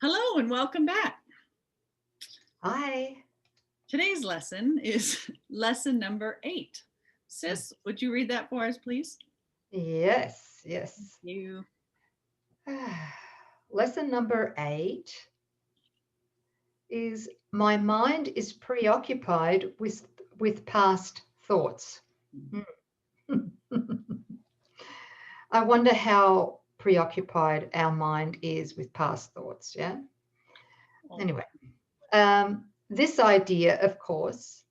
Hello and welcome back. Hi. Today's lesson is lesson number 8. Sis, would you read that for us, please? Yes. Thank you. Lesson number 8 is my mind is preoccupied with past thoughts. I wonder how preoccupied our mind is with past thoughts, yeah? Anyway, this idea, of course,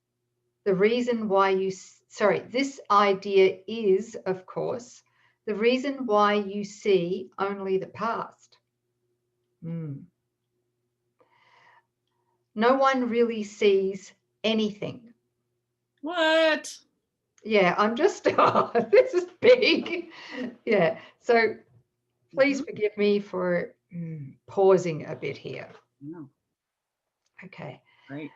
this idea is, of course, the reason why you see only the past. No one really sees anything. What? Yeah, I'm just, this is big. Yeah, so please forgive me for pausing a bit here. No. Okay. Great.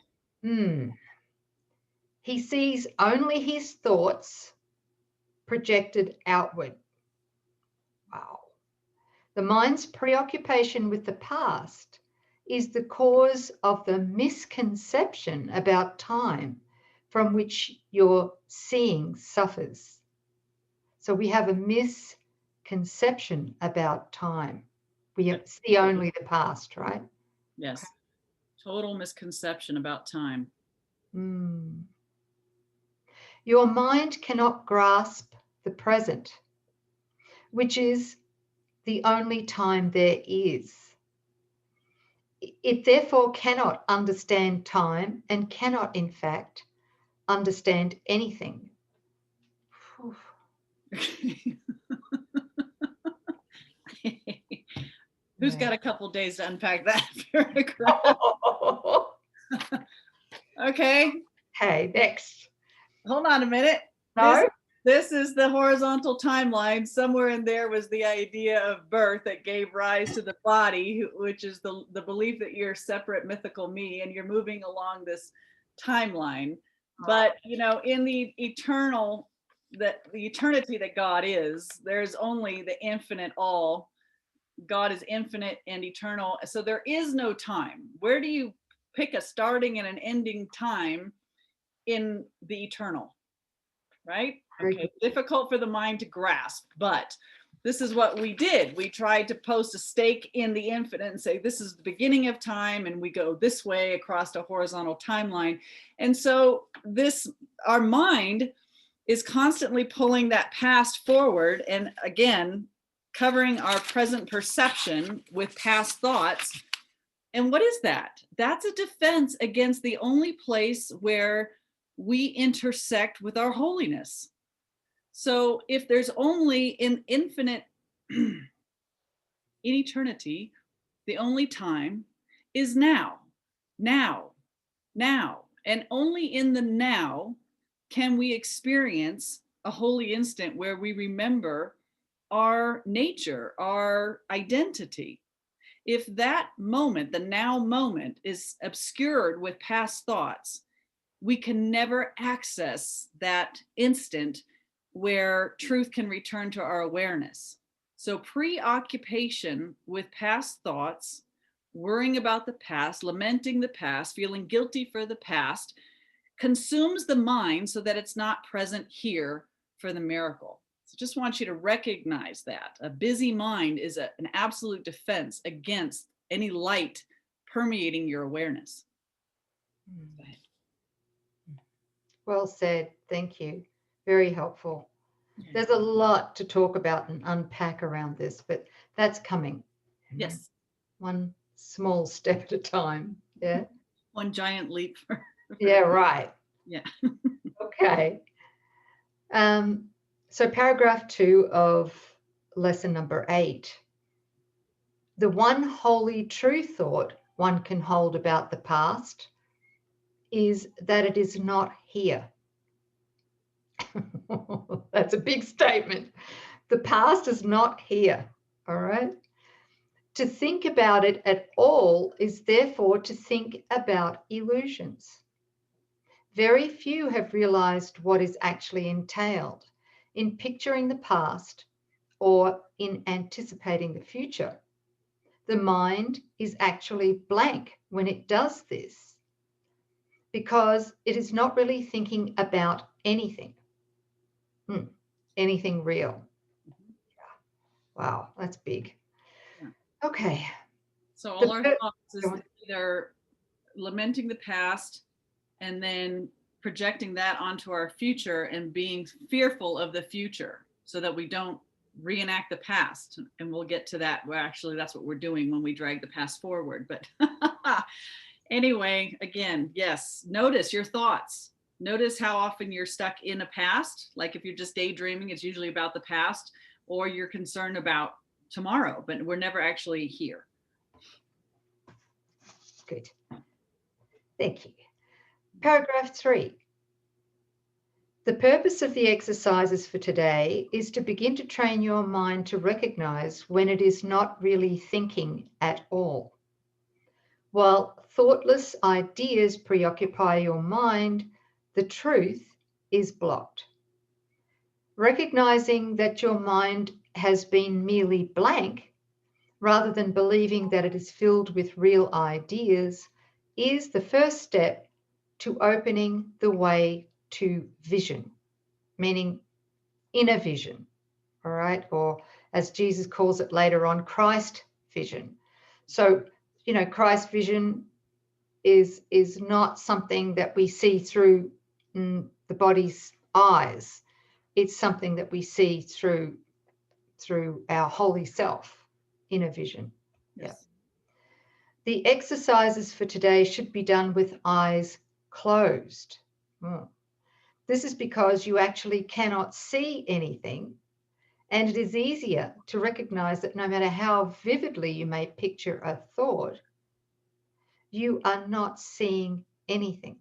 He sees only his thoughts projected outward. Wow. The mind's preoccupation with the past is the cause of the misconception about time from which your seeing suffers. So we have a misconception about time. We see only the past, right? Yes. Total misconception about time. Your mind cannot grasp the present, which is the only time there is. It therefore cannot understand time and cannot, in fact, understand anything. Who's got a couple days to unpack that paragraph? Okay. Hey, next. Hold on a minute. No? This is the horizontal timeline. Somewhere in there was the idea of birth that gave rise to the body, which is the belief that you're separate mythical me and you're moving along this timeline. But, you know, in the eternity that God is, there's only the infinite all. God is infinite and eternal. So there is no time. Where do you pick a starting and an ending time in the eternal? Right? Okay, difficult for the mind to grasp, but this is what we did. We tried to post a stake in the infinite and say, this is the beginning of time, and we go this way across a horizontal timeline. And so our mind is constantly pulling that past forward, and again, covering our present perception with past thoughts. And what is that? That's a defense against the only place where we intersect with our holiness. So if there's only in infinite, in eternity, the only time is now. And only in the now can we experience a holy instant where we remember our nature, our identity. If that moment, the now moment, is obscured with past thoughts, we can never access that instant where truth can return to our awareness. So preoccupation with past thoughts, worrying about the past, lamenting the past, feeling guilty for the past, consumes the mind so that it's not present here for the miracle. So just want you to recognize that. A busy mind is an absolute defense against any light permeating your awareness. Go ahead. Well said. Thank you. Very helpful. There's a lot to talk about and unpack around this, but that's coming. Yes. One small step at a time. Yeah. One giant leap. Yeah, right. Yeah. Okay. So paragraph 2 of lesson number 8. The one wholly true thought one can hold about the past is that it is not here. That's a big statement. The past is not here, all right? To think about it at all is therefore to think about illusions. Very few have realized what is actually entailed in picturing the past or in anticipating the future. the mind is actually blank when it does this, because it is not really thinking about anything, anything real. Wow, that's big. Yeah. Okay. So all our thoughts is either lamenting the past and then projecting that onto our future and being fearful of the future so that we don't reenact the past. And we'll get to that. Well, actually, that's what we're doing when we drag the past forward. But anyway, again, yes, notice your thoughts. Notice how often you're stuck in a past. Like if you're just daydreaming, it's usually about the past, or you're concerned about tomorrow, but we're never actually here. Good. Thank you. Paragraph 3. The purpose of the exercises for today is to begin to train your mind to recognize when it is not really thinking at all. While thoughtless ideas preoccupy your mind, the truth is blocked. Recognizing that your mind has been merely blank, rather than believing that it is filled with real ideas, is the first step to opening the way to vision, meaning inner vision, all right? Or as Jesus calls it later on, Christ vision. So, Christ vision is not something that we see through the body's eyes. It's something that we see through our holy self, inner vision. Yes. Yeah. The exercises for today should be done with eyes closed. This is because you actually cannot see anything, and it is easier to recognize that no matter how vividly you may picture a thought, you are not seeing anything.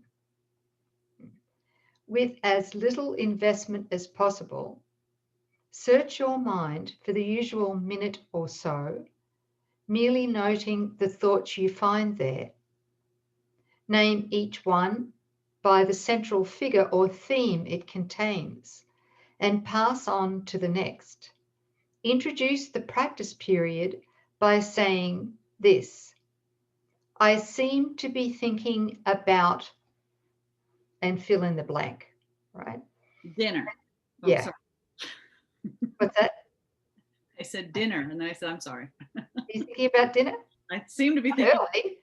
With as little investment as possible, search your mind for the usual minute or so, merely noting the thoughts you find there. Name each one by the central figure or theme it contains, and pass on to the next. Introduce the practice period by saying this: I seem to be thinking about, and fill in the blank, right? Dinner. Oh, Yeah. sorry. What's that? I said dinner, and then I said, I'm sorry. Are you thinking about dinner? I seem to be thinking. Early.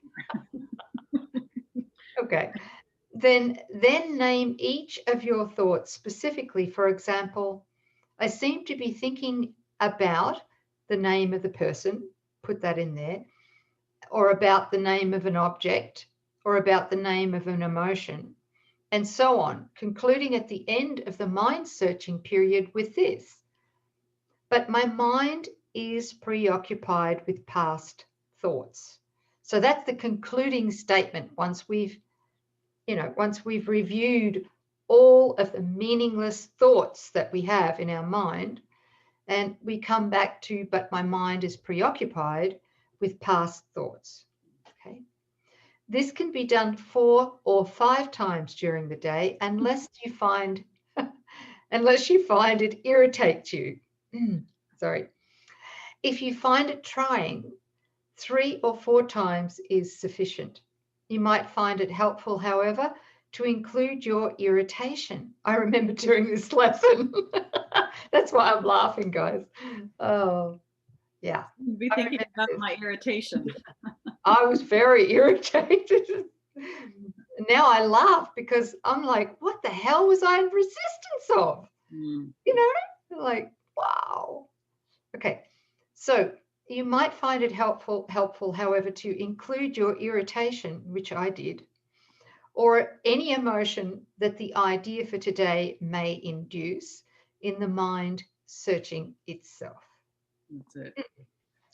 Okay. Then name each of your thoughts specifically. For example, I seem to be thinking about the name of the person, put that in there, or about the name of an object, or about the name of an emotion, and so on, concluding at the end of the mind searching period with this: but my mind is preoccupied with past thoughts. So that's the concluding statement once we've reviewed all of the meaningless thoughts that we have in our mind, and we come back to, but my mind is preoccupied with past thoughts. Okay. This can be done 4 or 5 times during the day, unless you find it irritates you. Sorry. If you find it trying, 3 or 4 times is sufficient. You might find it helpful, however, to include your irritation. I remember during this lesson. That's why I'm laughing, guys. Oh, yeah. Be thinking about my irritation. I was very irritated. Now I laugh because I'm like, what the hell was I in resistance of? Like, wow. Okay. So you might find it helpful, however, to include your irritation, which I did, or any emotion that the idea for today may induce in the mind searching itself. That's it.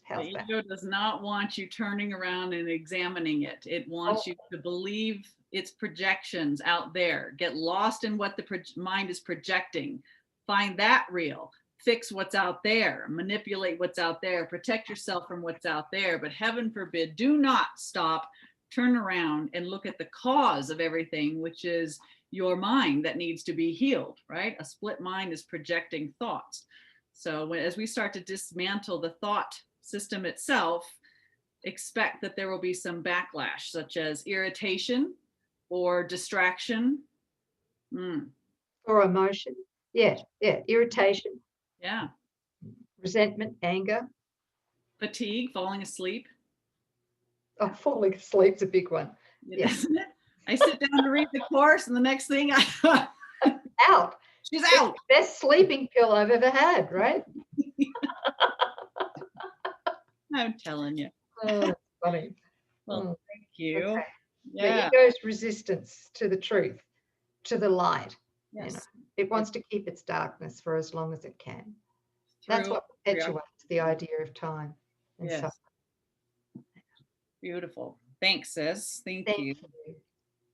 How's the that? ego does not want you turning around and examining it. It wants you to believe its projections out there. Get lost in what the mind is projecting. Find that real. Fix what's out there. Manipulate what's out there. Protect yourself from what's out there. But heaven forbid, do not stop, turn around and look at the cause of everything, which is your mind that needs to be healed, right? A split mind is projecting thoughts. So as we start to dismantle the thought system itself, expect that there will be some backlash, such as irritation or distraction. Or emotion. Yeah, irritation, Yeah. resentment, anger. Fatigue, falling asleep. Oh, falling asleep's a big one. Yeah. Isn't it? I sit down to read the course, and the next thing Out. she's It's out. the best sleeping pill I've ever had, right? I'm telling you. Oh, that's funny. Well, thank you. Okay. Yeah. The ego's resistance to the truth, to the light. Yes. You know, it wants to keep its darkness for as long as it can. That's what perpetuates the idea of time. And yes. so, beautiful. Thanks, sis. Thank thank you. you.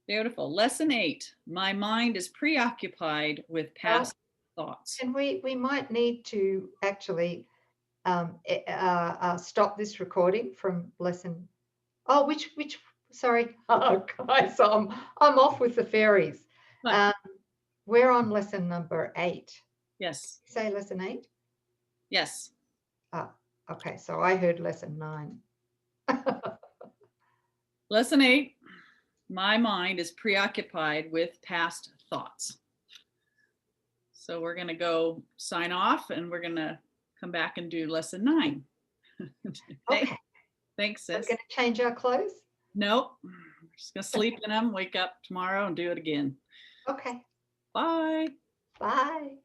Beautiful. Lesson 8. My mind is preoccupied with past thoughts. And we might need to actually stop this recording from lesson. Oh, which? Sorry, oh guys, I'm off with the fairies. We're on lesson number 8. Yes. Say lesson 8. Yes. Okay. So I heard lesson 9. Lesson 8. My mind is preoccupied with past thoughts. So we're going to go sign off, and we're going to come back and do lesson 9. Okay. Thanks, sis. We're going to change our clothes? Nope. We're just going to sleep in them, wake up tomorrow, and do it again. Okay. Bye. Bye.